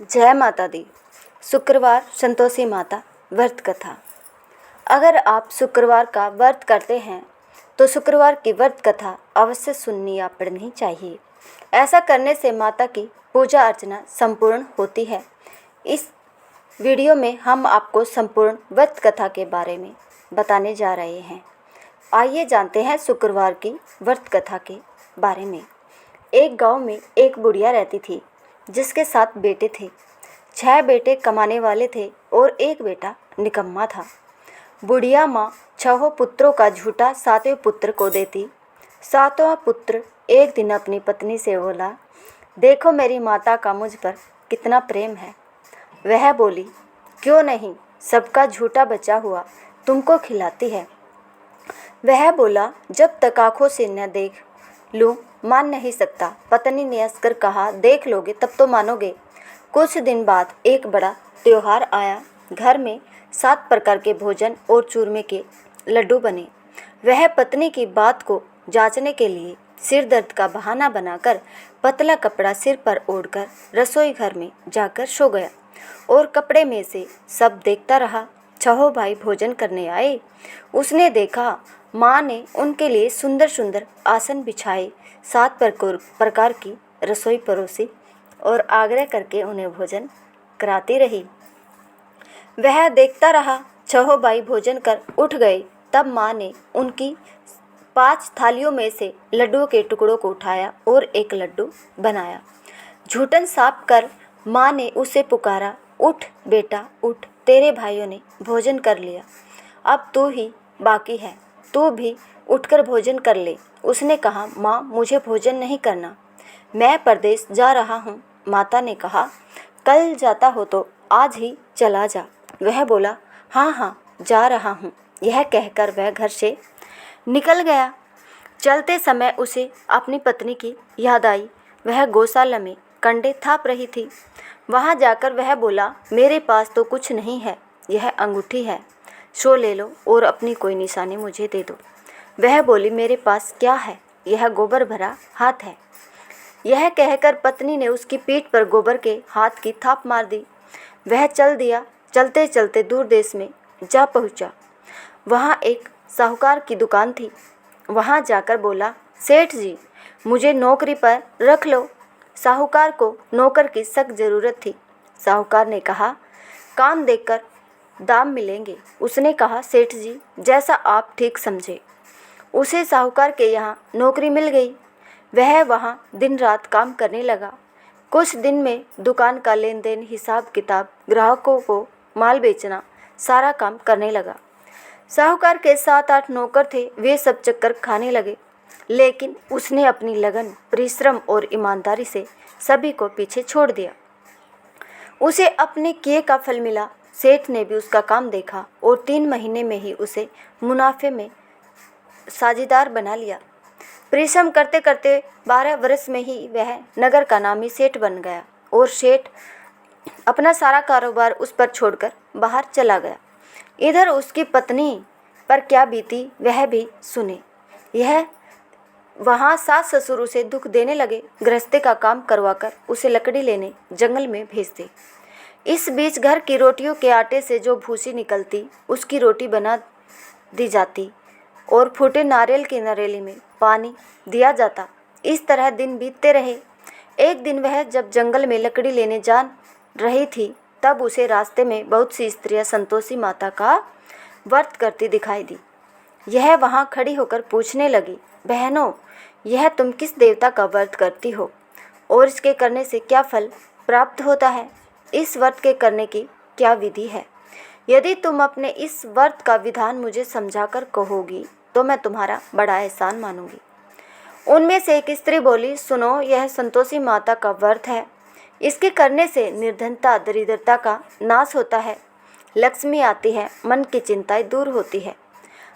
जय माता दी। शुक्रवार संतोषी माता व्रत कथा। अगर आप शुक्रवार का व्रत करते हैं तो शुक्रवार की व्रत कथा अवश्य सुननी या पढ़नी चाहिए। ऐसा करने से माता की पूजा अर्चना संपूर्ण होती है। इस वीडियो में हम आपको संपूर्ण व्रत कथा के बारे में बताने जा रहे हैं। आइए जानते हैं शुक्रवार की व्रत कथा के बारे में। एक गांव में एक बुढ़िया रहती थी जिसके 7 बेटे थे। 6 बेटे कमाने वाले थे और एक बेटा निकम्मा था। बुढ़िया माँ 6 पुत्रों का झूठा 7वें पुत्र को देती। 7वां पुत्र एक दिन अपनी पत्नी से बोला, देखो मेरी माता का मुझ पर कितना प्रेम है। वह बोली, क्यों नहीं, सबका झूठा बचा हुआ तुमको खिलाती है। वह बोला, जब तक आँखों से न देख लूँ मान नहीं सकता। पत्नी ने हंसकर कहा, देख लोगे तब तो मानोगे। कुछ दिन बाद एक बड़ा त्योहार आया। घर में 7 प्रकार के भोजन और चूरमे के लड्डू बने। वह पत्नी की बात को जांचने के लिए सिर दर्द का बहाना बनाकर पतला कपड़ा सिर पर ओढ़कर रसोई घर में जाकर सो गया और कपड़े में से सब देखता रहा। 6 भाई भोजन करने आए। उसने देखा माँ ने उनके लिए सुंदर सुंदर आसन बिछाए, 7 प्रकार की रसोई परोसी और आग्रह करके उन्हें भोजन कराती रही। वह देखता रहा। 6 भाई भोजन कर उठ गए। तब माँ ने उनकी 5 थालियों में से लड्डुओं के टुकड़ों को उठाया और एक लड्डू बनाया। झूठन साफ कर माँ ने उसे पुकारा, उठ बेटा उठ, तेरे भाइयों ने भोजन कर लिया, अब तू ही बाकी है, तू भी उठकर भोजन कर ले। उसने कहा, माँ मुझे भोजन नहीं करना, मैं परदेश जा रहा हूँ। माता ने कहा, कल जाता हो तो आज ही चला जा। वह बोला, हाँ हाँ जा रहा हूँ। यह कहकर वह घर से निकल गया। चलते समय उसे अपनी पत्नी की याद आई। वह गौशाला में कंडे थाप रही थी। वहाँ जाकर वह बोला, मेरे पास तो कुछ नहीं है, यह अंगूठी है, सो ले लो और अपनी कोई निशानी मुझे दे दो। वह बोली, मेरे पास क्या है, यह गोबर भरा हाथ है। यह कहकर पत्नी ने उसकी पीठ पर गोबर के हाथ की थाप मार दी। वह चल दिया। चलते चलते दूर देश में जा पहुंचा। वहाँ एक साहूकार की दुकान थी। वहाँ जाकर बोला, सेठ जी मुझे नौकरी पर रख लो। साहूकार को नौकर की सख्त ज़रूरत थी। साहूकार ने कहा, काम देखकर दाम मिलेंगे। उसने कहा, सेठ जी जैसा आप ठीक समझे। उसे साहूकार के यहाँ नौकरी मिल गई। वह वहाँ दिन रात काम करने लगा। कुछ दिन में दुकान का लेन देन, हिसाब किताब, ग्राहकों को माल बेचना, सारा काम करने लगा। साहूकार के 7-8 नौकर थे। वे सब चक्कर खाने लगे, लेकिन उसने अपनी लगन, परिश्रम और ईमानदारी से सभी को पीछे छोड़ दिया। उसे अपने किए का फल मिला। सेठ ने भी उसका काम देखा और 3 महीने में ही उसे मुनाफे में साझेदार बना लिया। परिश्रम करते करते 12 वर्ष में ही वह नगर का नामी सेठ बन गया और सेठ अपना सारा कारोबार उस पर छोड़कर बाहर चला गया। इधर उसकी पत्नी पर क्या बीती वह भी सुने। यह वहाँ सास ससुर उसे दुख देने लगे। गृहस्थी का काम करवाकर उसे लकड़ी लेने जंगल में भेजते। इस बीच घर की रोटियों के आटे से जो भूसी निकलती उसकी रोटी बना दी जाती और फूटे नारियल की नरेली में पानी दिया जाता। इस तरह दिन बीतते रहे। एक दिन वह जब जंगल में लकड़ी लेने जा रही थी तब उसे रास्ते में बहुत सी स्त्रियां संतोषी माता का व्रत करती दिखाई दी। यह वहाँ खड़ी होकर पूछने लगी, बहनों यह तुम किस देवता का व्रत करती हो और इसके करने से क्या फल प्राप्त होता है? इस व्रत के करने की क्या विधि है? यदि तुम अपने इस व्रत का विधान मुझे समझाकर कहोगी तो मैं तुम्हारा बड़ा एहसान मानूंगी। उनमें से एक स्त्री बोली, सुनो यह संतोषी माता का व्रत है। इसके करने से निर्धनता, दरिद्रता का नाश होता है, लक्ष्मी आती है, मन की चिंताएं दूर होती है,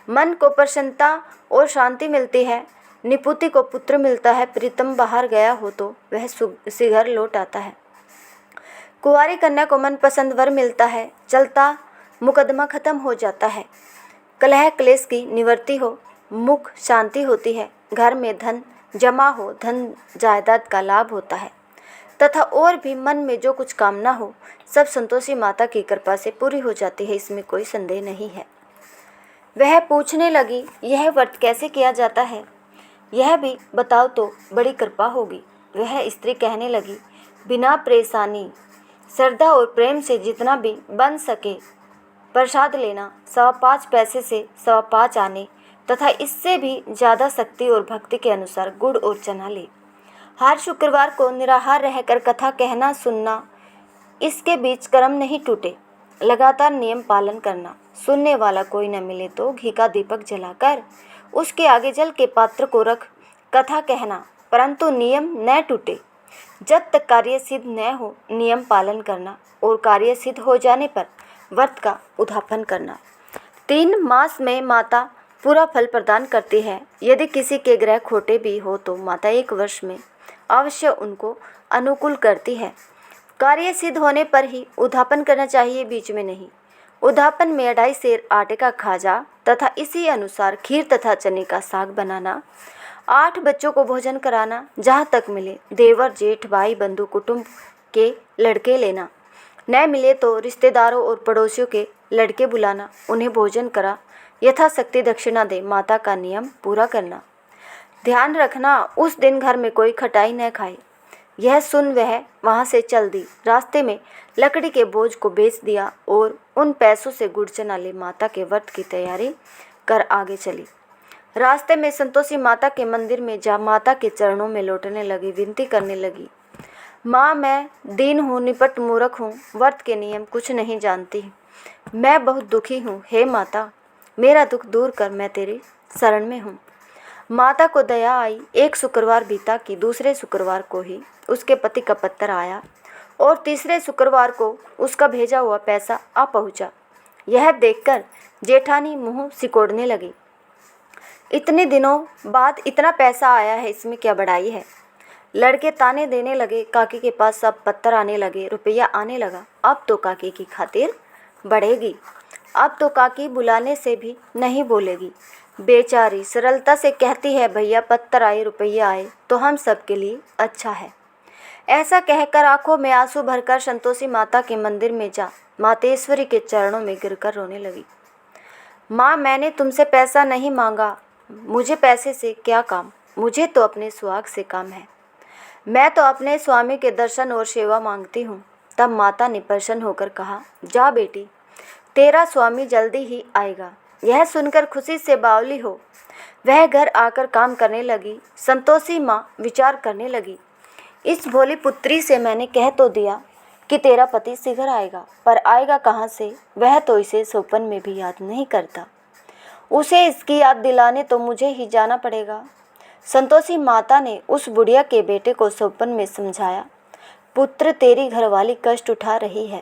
मन को प्रसन्नता और शांति मिलती है, निपुति को पुत्र मिलता है, प्रीतम बाहर गया हो तो वह शीघ्र लौट आता है, कुंवारी कन्या को मनपसंद वर मिलता है, चलता मुकदमा खत्म हो जाता है, कलह क्लेश की निवृत्ति हो, मुख शांति होती है, घर में धन जमा हो, धन जायदाद का लाभ होता है, तथा और भी मन में जो कुछ कामना हो सब संतोषी माता की कृपा से पूरी हो जाती है, इसमें कोई संदेह नहीं है। वह पूछने लगी, यह व्रत कैसे किया जाता है, यह भी बताओ तो बड़ी कृपा होगी। वह स्त्री कहने लगी, बिना परेशानी, श्रद्धा और प्रेम से जितना भी बन सके प्रसाद लेना, 5.25 पैसे से 5.25 आने तथा इससे भी ज़्यादा शक्ति और भक्ति के अनुसार गुड़ और चना ले। हर शुक्रवार को निराहार रहकर कथा कहना सुनना, इसके बीच कर्म नहीं टूटे। लगातार नियम पालन करना। सुनने वाला कोई न मिले तो घी का दीपक जलाकर उसके आगे जल के पात्र को रख कथा कहना, परंतु नियम न टूटे। जब तक कार्य सिद्ध न हो नियम पालन करना और कार्य सिद्ध हो जाने पर व्रत का उद्यापन करना। 3 मास में माता पूरा फल प्रदान करती है। यदि किसी के ग्रह खोटे भी हो तो माता 1 वर्ष में अवश्य उनको अनुकूल करती है। कार्य सिद्ध होने पर ही उद्यापन करना चाहिए, बीच में नहीं। उद्यापन में 2.5 सेर आटे का खाजा तथा इसी अनुसार खीर तथा चने का साग बनाना। 8 बच्चों को भोजन कराना, जहाँ तक मिले देवर जेठ भाई बंधु कुटुंब के लड़के लेना, न मिले तो रिश्तेदारों और पड़ोसियों के लड़के बुलाना, उन्हें भोजन करा यथाशक्ति दक्षिणा दे, माता का नियम पूरा करना। ध्यान रखना उस दिन घर में कोई खटाई न खाए। यह सुन वह वहाँ से चल दी। रास्ते में लकड़ी के बोझ को बेच दिया और उन पैसों से गुड़ चना ले माता के व्रत की तैयारी कर आगे चली। रास्ते में संतोषी माता के मंदिर में जा माता के चरणों में लौटने लगी, विनती करने लगी, माँ मैं दीन हूँ, निपट मूर्ख हूँ, व्रत के नियम कुछ नहीं जानती, मैं बहुत दुखी हूँ। हे माता मेरा दुख दूर कर, मैं तेरे शरण में हूँ। माता को दया आई। एक शुक्रवार बीता कि दूसरे शुक्रवार को ही उसके पति का पत्र आया और तीसरे शुक्रवार को उसका भेजा हुआ पैसा आ पहुँचा। यह देखकर जेठानी मुँह सिकोड़ने लगी। इतने दिनों बाद इतना पैसा आया है, इसमें क्या बड़ाई है। लड़के ताने देने लगे। काकी के पास सब पत्थर आने लगे, रुपया आने लगा। अब तो काकी की खातिर बढ़ेगी, अब तो काकी बुलाने से भी नहीं बोलेगी। बेचारी सरलता से कहती है, भैया पत्थर आए रुपया आए तो हम सब के लिए अच्छा है। ऐसा कहकर आंखों में आंसू भरकर संतोषी माता के मंदिर में जा मातेश्वरी के चरणों में गिरकर रोने लगी। माँ मैंने तुमसे पैसा नहीं मांगा, मुझे पैसे से क्या काम, मुझे तो अपने सुहाग से काम है। मैं तो अपने स्वामी के दर्शन और सेवा मांगती हूँ। तब माता ने प्रसन्न होकर कहा, जा बेटी, तेरा स्वामी जल्दी ही आएगा। यह सुनकर खुशी से बावली हो वह घर आकर काम करने लगी। संतोषी माँ विचार करने लगी, इस भोली पुत्री से मैंने कह तो दिया कि तेरा पति शीघ्र आएगा, पर आएगा कहाँ से, वह तो इसे सौपन में भी याद नहीं करता। उसे इसकी याद दिलाने तो मुझे ही जाना पड़ेगा। संतोषी माता ने उस बुढ़िया के बेटे को सौपन में समझाया, पुत्र तेरी घरवाली कष्ट उठा रही है।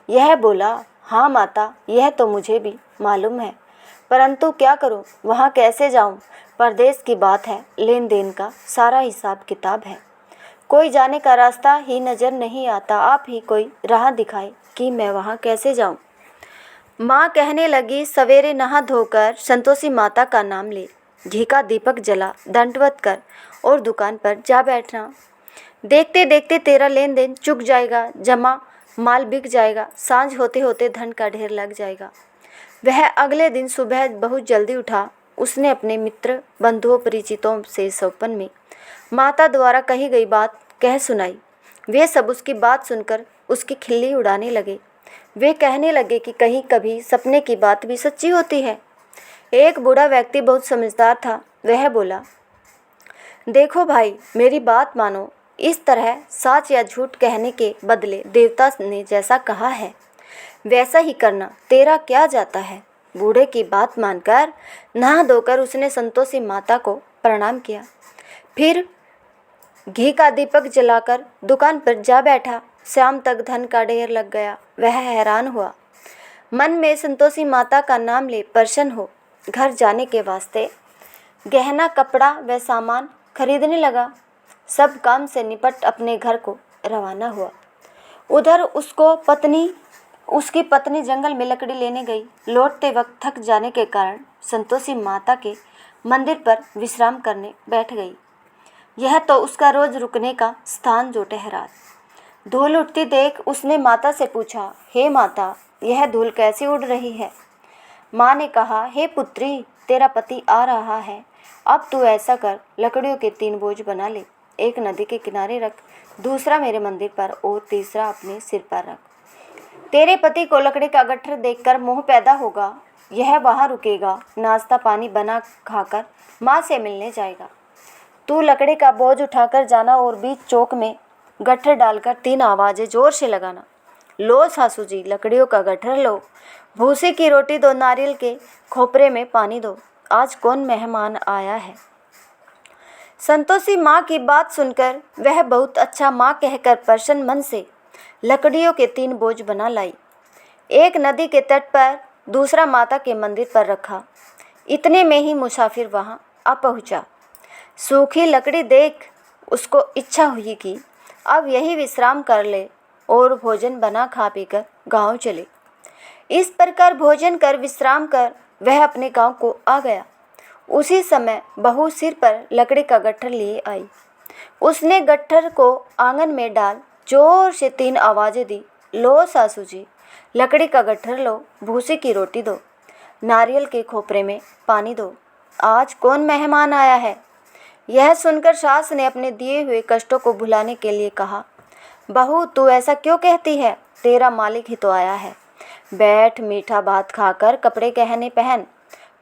यह बोला, हाँ माता यह तो मुझे भी मालूम है, परंतु क्या करूं, वहाँ कैसे जाऊं, परदेश की बात है, लेन देन का सारा हिसाब किताब है, कोई जाने का रास्ता ही नज़र नहीं आता, आप ही कोई राह दिखाए कि मैं वहाँ कैसे जाऊं। माँ कहने लगी, सवेरे नहा धोकर संतोषी माता का नाम ले, घी का दीपक जला, दंडवत कर और दुकान पर जा बैठना। देखते देखते तेरा लेन देन चुक जाएगा, जमा माल बिक जाएगा, सांझ होते होते धन का ढेर लग जाएगा। वह अगले दिन सुबह बहुत जल्दी उठा। उसने अपने मित्र बंधुओं परिचितों से सौपन में माता द्वारा कही गई बात कह सुनाई। वे सब उसकी बात सुनकर उसकी खिल्ली उड़ाने लगे। वे कहने लगे कि कहीं कभी सपने की बात भी सच्ची होती है। एक बूढ़ा व्यक्ति बहुत समझदार था। वह बोला, देखो भाई मेरी बात मानो, इस तरह सच या झूठ कहने के बदले देवता ने जैसा कहा है वैसा ही करना, तेरा क्या जाता है। बूढ़े की बात मानकर नहा धोकर उसने संतोषी माता को प्रणाम किया। फिर घी का दीपक जलाकर दुकान पर जा बैठा। शाम तक धन का ढेर लग गया। वह हैरान हुआ, मन में संतोषी माता का नाम ले प्रसन्न हो घर जाने के वास्ते गहना कपड़ा व सामान खरीदने लगा। सब काम से निपट अपने घर को रवाना हुआ। उधर उसकी पत्नी जंगल में लकड़ी लेने गई। लौटते वक्त थक जाने के कारण संतोषी माता के मंदिर पर विश्राम करने बैठ गई। यह तो उसका रोज रुकने का स्थान जो ठहरा। धूल उड़ती देख उसने माता से पूछा, हे माता, यह धूल कैसी उड़ रही है? माँ ने कहा, हे पुत्री, तेरा पति आ रहा है। अब तू ऐसा कर, लकड़ियों के 3 बोझ बना ले। एक नदी के किनारे रख, दूसरा मेरे मंदिर पर और तीसरा अपने सिर पर रख। तेरे पति को लकड़ी का गट्ठर देखकर मोह पैदा होगा। यह वहाँ रुकेगा, नाश्ता पानी बना खाकर माँ से मिलने जाएगा। तू लकड़ी का बोझ उठाकर जाना और बीच चौक में गट्ठर डालकर 3 आवाज़ें जोर से लगाना। लो सासू जी, लकड़ियों का गट्ठर लो, भूसे की रोटी दो, नारियल के खोपरे में पानी दो, आज कौन मेहमान आया है। संतोषी माँ की बात सुनकर वह बहुत अच्छा माँ कहकर प्रसन्न मन से लकड़ियों के 3 बोझ बना लाई। एक नदी के तट पर, दूसरा माता के मंदिर पर रखा। इतने में ही मुसाफिर वहाँ आ पहुँचा। सूखी लकड़ी देख उसको इच्छा हुई कि अब यही विश्राम कर ले और भोजन बना खा पीकर गांव चले। इस प्रकार भोजन कर विश्राम कर वह अपने गांव को आ गया। उसी समय बहू सिर पर लकड़ी का गट्ठर लिए आई। उसने गट्ठर को आंगन में डाल जोर से 3 आवाज़ें दी। लो सासू जी, लकड़ी का गट्ठर लो, भूसे की रोटी दो, नारियल के खोपरे में पानी दो, आज कौन मेहमान आया है। यह सुनकर सास ने अपने दिए हुए कष्टों को भुलाने के लिए कहा, बहू तू ऐसा क्यों कहती है, तेरा मालिक ही तो आया है। बैठ, मीठा भात खाकर कपड़े गहने पहन।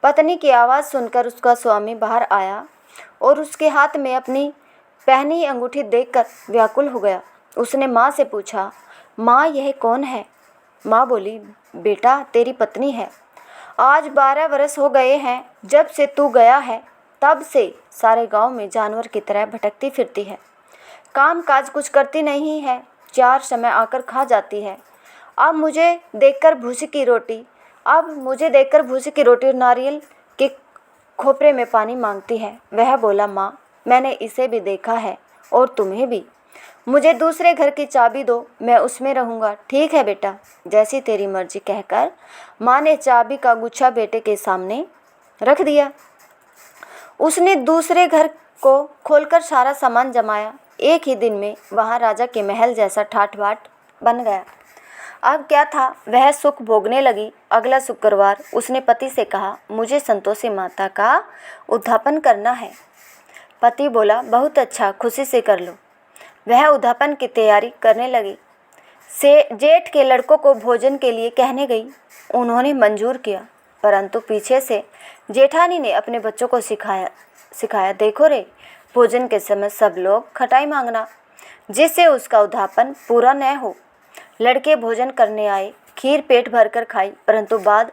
पत्नी की आवाज़ सुनकर उसका स्वामी बाहर आया और उसके हाथ में अपनी पहनी अंगूठी देखकर व्याकुल हो गया। उसने माँ से पूछा, माँ यह कौन है? माँ बोली, बेटा तेरी पत्नी है। आज 12 वर्ष हो गए हैं जब से तू गया है, तब से सारे गांव में जानवर की तरह भटकती फिरती है। काम काज कुछ करती नहीं है, 4 समय आकर खा जाती है। अब मुझे देखकर भूसी की रोटी और नारियल के खोपरे में पानी मांगती है। वह बोला, माँ मैंने इसे भी देखा है और तुम्हें भी। मुझे दूसरे घर की चाबी दो, मैं उसमें रहूँगा। ठीक है बेटा, जैसी तेरी मर्जी कहकर माँ ने चाबी का गुच्छा बेटे के सामने रख दिया। उसने दूसरे घर को खोलकर सारा सामान जमाया। एक ही दिन में वहाँ राजा के महल जैसा ठाठ बाट बन गया। अब क्या था, वह सुख भोगने लगी। अगला शुक्रवार उसने पति से कहा, मुझे संतोषी माता का उद्यापन करना है। पति बोला, बहुत अच्छा, खुशी से कर लो। वह उद्यापन की तैयारी करने लगी। जेठ के लड़कों को भोजन के लिए कहने गई। उन्होंने मंजूर किया, परंतु पीछे से जेठानी ने अपने बच्चों को सिखाया, देखो रे, भोजन के समय सब लोग खटाई मांगना, जिससे उसका उद्यापन पूरा न हो। लड़के भोजन करने आए, खीर पेट भरकर खाई, परंतु बाद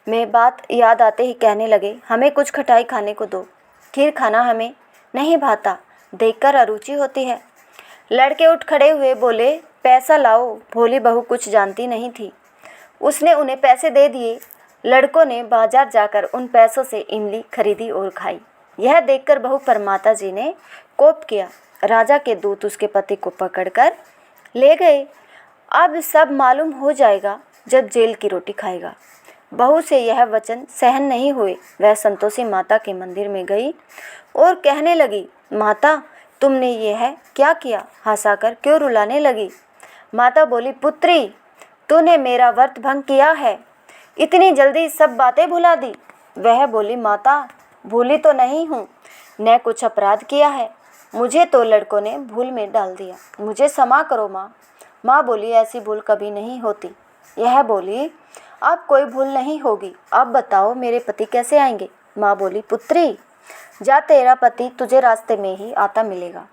में बात याद आते ही कहने लगे, हमें कुछ खटाई खाने को दो, खीर खाना हमें नहीं भाता, देखकर अरुचि होती है। लड़के उठ खड़े हुए बोले, पैसा लाओ। भोली बहू कुछ जानती नहीं थी, उसने उन्हें पैसे दे दिए। लड़कों ने बाजार जाकर उन पैसों से इमली खरीदी और खाई। यह देखकर बहू पर माता जी ने कोप किया। राजा के दूत उसके पति को पकड़कर ले गए। अब सब मालूम हो जाएगा जब जेल की रोटी खाएगा। बहू से यह वचन सहन नहीं हुए। वह संतोषी माता के मंदिर में गई और कहने लगी, माता तुमने यह क्या किया, हंसाकर क्यों रुलाने लगी। माता बोली, पुत्री तूने मेरा व्रत भंग किया है, इतनी जल्दी सब बातें भुला दी। वह बोली, माता भूली तो नहीं हूँ, न कुछ अपराध किया है, मुझे तो लड़कों ने भूल में डाल दिया, मुझे क्षमा करो माँ। माँ बोली, ऐसी भूल कभी नहीं होती। यह बोली, अब कोई भूल नहीं होगी, अब बताओ मेरे पति कैसे आएंगे। माँ बोली, पुत्री जा, तेरा पति तुझे रास्ते में ही आता मिलेगा।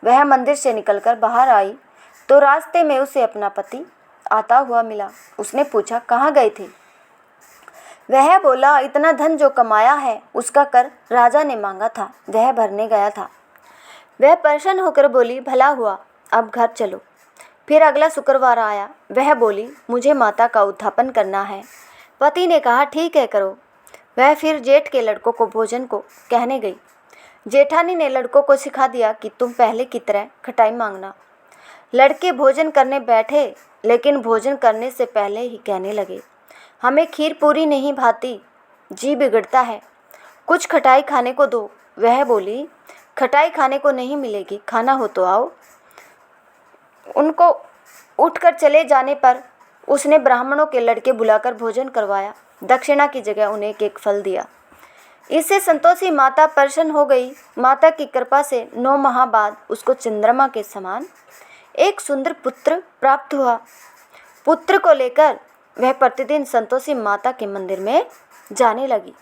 वह मंदिर से निकलकर बाहर आई तो रास्ते में उसे अपना पति आता हुआ मिला। उसने पूछा, कहाँ गए थे। वह बोला, इतना धन जो कमाया है उसका कर राजा ने मांगा था, वह भरने गया था। वह प्रसन्न होकर बोली, भला हुआ, अब घर चलो। फिर अगला शुक्रवार आया। वह बोली, मुझे माता का उद्यापन करना है। पति ने कहा, ठीक है करो। वह फिर जेठ के लड़कों को भोजन को कहने गई। जेठानी ने लड़कों को सिखा दिया कि तुम पहले की तरह खटाई मांगना। लड़के भोजन करने बैठे, लेकिन भोजन करने से पहले ही कहने लगे, हमें खीर पूरी नहीं भाती, जी बिगड़ता है, कुछ खटाई खाने को दो। वह बोली, खटाई खाने को नहीं मिलेगी, खाना हो तो आओ। उनको उठकर चले जाने पर उसने ब्राह्मणों के लड़के बुलाकर भोजन करवाया। दक्षिणा की जगह उन्हें एक फल दिया। इससे संतोषी माता प्रसन्न हो गई। माता की कृपा से 9 माह बाद उसको चंद्रमा के समान एक सुंदर पुत्र प्राप्त हुआ। पुत्र को लेकर वह प्रतिदिन संतोषी माता के मंदिर में जाने लगी।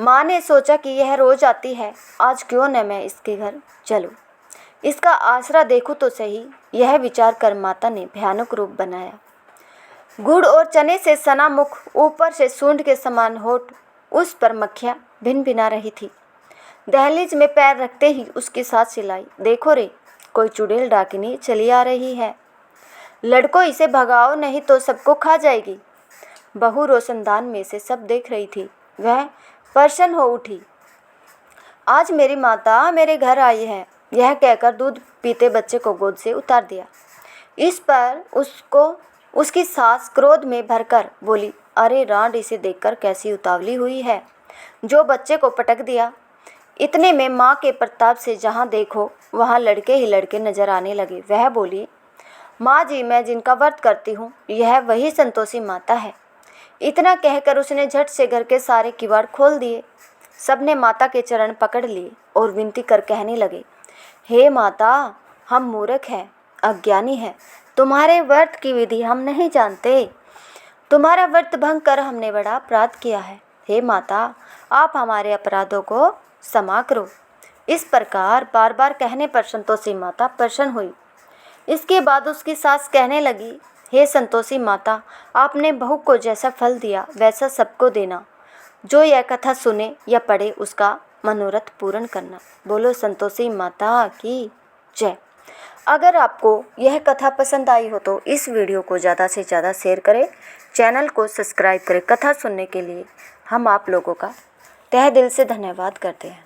माँ ने सोचा कि यह रोज आती है, आज क्यों न मैं इसके घर चलूं, इसका आसरा देखूं तो सही। यह विचार कर माता ने भयानक रूप बनाया। गुड़ और चने से सना मुख, ऊपर से सूंड के समान होठ, उस पर मक्खियाँ भिन भिना रही थी। दहलीज में पैर रखते ही उसकी सास चिल्लाई, देखो रे, कोई चुड़ैल डाकिनी चली आ रही है, लड़कों इसे भगाओ नहीं तो सबको खा जाएगी। बहू रोशनदान में से सब देख रही थी। वह प्रसन्न हो उठी। आज मेरी माता मेरे घर आई है, यह कहकर दूध पीते बच्चे को गोद से उतार दिया। इस पर उसकी सास क्रोध में भरकर बोली, अरे रांड, इसे देखकर कैसी उतावली हुई है जो बच्चे को पटक दिया। इतने में माँ के प्रताप से जहाँ देखो वहाँ लड़के ही लड़के नजर आने लगे। वह बोली, माँ जी, मैं जिनका व्रत करती हूँ यह वही संतोषी माता है। इतना कहकर उसने झट से घर के सारे किवाड़ खोल दिए। सबने माता के चरण पकड़ लिए और विनती कर कहने लगे, हे माता, हम मूर्ख हैं, अज्ञानी हैं, तुम्हारे व्रत की विधि हम नहीं जानते। तुम्हारा व्रत भंग कर हमने बड़ा अपराध किया है। हे माता, आप हमारे अपराधों को क्षमा करो। इस प्रकार बार बार कहने पर संतोषी माता प्रसन्न हुई। इसके बाद उसकी सास कहने लगी, हे संतोषी माता, आपने बहू को जैसा फल दिया वैसा सबको देना। जो यह कथा सुने या पढ़े उसका मनोरथ पूर्ण करना। बोलो संतोषी माता की जय। अगर आपको यह कथा पसंद आई हो तो इस वीडियो को ज़्यादा से ज़्यादा शेयर करें, चैनल को सब्सक्राइब करें। कथा सुनने के लिए हम आप लोगों का तहे दिल से धन्यवाद करते हैं।